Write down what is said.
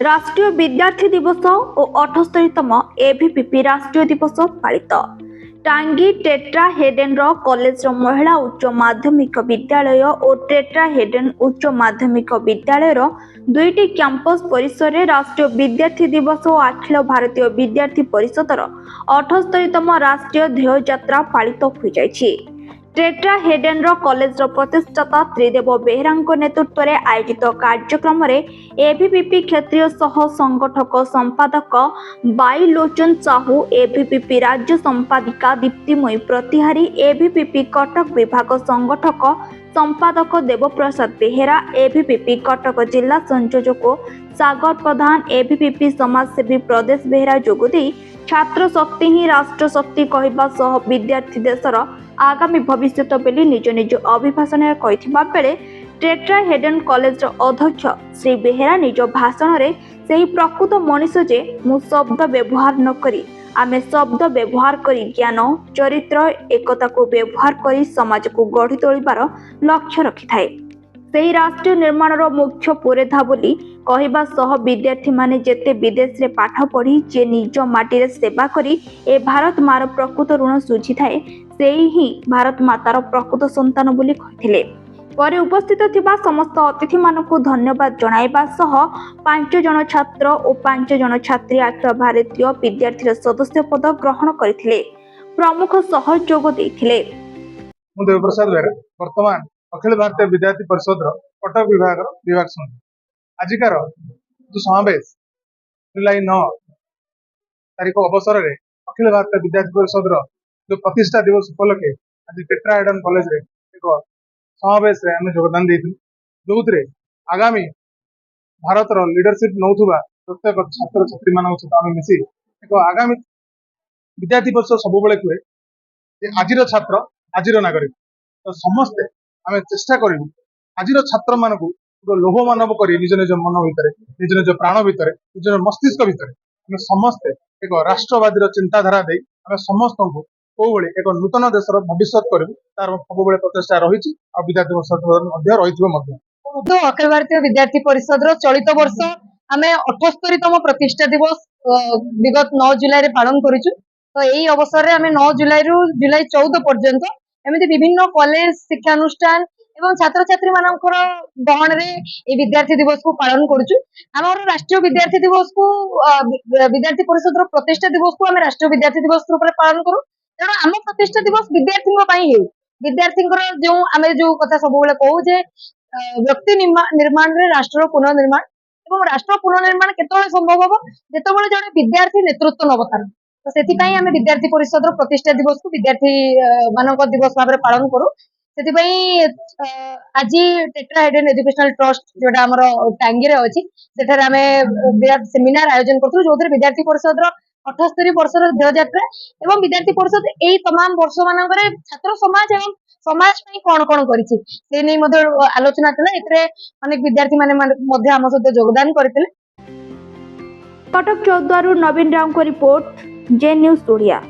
राष्ट्रीय विद्यार्थी दिवस और 78तम एबीवीपी राष्ट्रीय दिवस पालित। टांगी टेट्रा हेडेन कॉलेज महिला उच्च माध्यमिक विद्यालय और टेट्रा हेडेन उच्च माध्यमिक विद्यालय दुईटी कैंपस परिसर में राष्ट्रीय विद्यार्थी दिवस और अखिल भारतीय विद्यार्थी परिषदर 78तम राष्ट्रीय ध्येय यात्रा पालित हो जाइछि। टेट्रा हेडेन कॉलेज प्रतिष्ठाता त्रिदेव बेहरा नेतृत्व में आयोजित कार्यक्रम में एबीवीपी क्षेत्रीय सह संगठक संपादक बाईलोचन साहू, एबीवीपी राज्य संपादिका दीप्तिमयी प्रतिहारी, एबीवीपी कटक विभाग संगठक संपादक देवप्रसाद बेहेरा, एबीवीपी कटक जिला संयोजक सागर प्रधान, एबीवीपी समाजसेवी प्रदेश बेहेरा जोगदे छात्र शक्ति ही राष्ट्र शक्ति कहवा सह विद्यार्थी देशर आगामी भविष्य बोली निज निज अभिभाषण बेले टेट्रा हेडेन कॉलेज अध्यक्ष श्री बेहेरा निज भाषण में सही प्रकृत मनीष जे मु शब्द व्यवहार न करी आमे शब्द व्यवहार करी ज्ञान चरित्र एकता को व्यवहार करी समाज को गढ़ी तोलिबार लक्ष्य रखि थाए। सही राष्ट्रीय निर्माण मुख्य पुरेधा बोली कहवा सह विद्यार्थी माने जेते विदेश रे पाठ पढ़ी जे निज माटी रे सेवा करी ए भारत मार प्रकृत ऋण सुझी थाए से ही भारत मातार प्रकृत संतान बोली कहिथिले। पर उपस्थित थिबा समस्त अतिथि मानकु धन्यवाद जणाइबा सह 5 जन छात्र और 5 जन छात्री अखिल भारतीय विद्यार्थी सदस्य पद ग्रहण करथिले। प्रमुख सहयोग देथिले। देवप्रसाद बेहेरा वर्तमान अखिल भारतीय विद्यार्थी परिषद कटक विभाग समिति आजिकार जो समावेश जुलाई 9 तारीख अवसर में अखिल भारतीय विद्यार्थी परिषद जो प्रतिष्ठा दिवस उपलक्षे आज टेट्रा हेडेन कॉलेज रे एक समावेश रे आम योगदान देथिलु, जो आगामी भारत लीडरशिप नौथुबा प्रत्येक छात्र छात्री मान सहित आम मिसी एक आगामी विद्यार्थी परिषद सब बेले कहे जे आजिर छात्र आजिर नागरिक, तो समस्ते आम चेष्टा करूँ आजिर छात्र मान लोभ मानव कर निज निज मन भितर निज निज प्राण भितर निज मस्तिष्क भितर आम समस्ते एक राष्ट्रवादी चिंताधारा दे आम समस्त को कौली एक नूतन देशर भविष्य करूँ तार सब प्रचेषा रही विद्यार्थी परिषद अखिल भारतीय विद्यार्थी परिषद चलित वर्ष आम 78तम प्रतिष्ठा दिवस विगत 9 जुलाई पालन करूँ। तो यही अवसर में आम 9 जुलाई रु जुलाई 14 पर्यंत एमती विभिन्न कॉलेज शिक्षानुष्ठान एवं छात्र छात्री मानकर गहन रे विद्यार्थी दिवस को पालन करूँ। आम राष्ट्रीय विद्यार्थी दिवस को विद्यार्थी परिषद प्रतिष्ठा दिवस को आम राष्ट्रीय विद्यार्थी दिवस रूप में पालन करूँ। तेणु आम प्रतिष्ठा दिवस विद्यार्थी विद्यार्थी जो आम जो कथा सब कहू जे व्यक्ति निर्माण रे राष्ट्र पुनर्निर्माण एवं राष्ट्र पुनर्निर्माण केतବେଳେ संभव हम जेतବେଳେ जड़े विद्यार्थी नेतृत्व नब तार। तो सेतिपई आम विद्यार्थी परिषद प्रतिष्ठा दिवस को विद्यार्थी मानक दिवस भाव में पालन करूँ। आज टेट्रा हेडेन एजुकेशनल ट्रस्ट जोटा आमर टांगी रे अछि सेठार आम विराट सेमिनार आयोजन करथु, जो विद्यार्थी परिषद 78 वर्षर ध्येय यात्रा एवं विद्यार्थी परिषद यही तमाम वर्ष मानक छात्र समाज एवं समाज कौन कौन करिछि से नै मध्ये आलोचना थला। एतरे अनेक विद्यार्थी माने मध्ये आम सहित योगदान करथिले। कटक चौद्वार नवीन राव को रिपोर्ट, जे न्यूज ओडिया।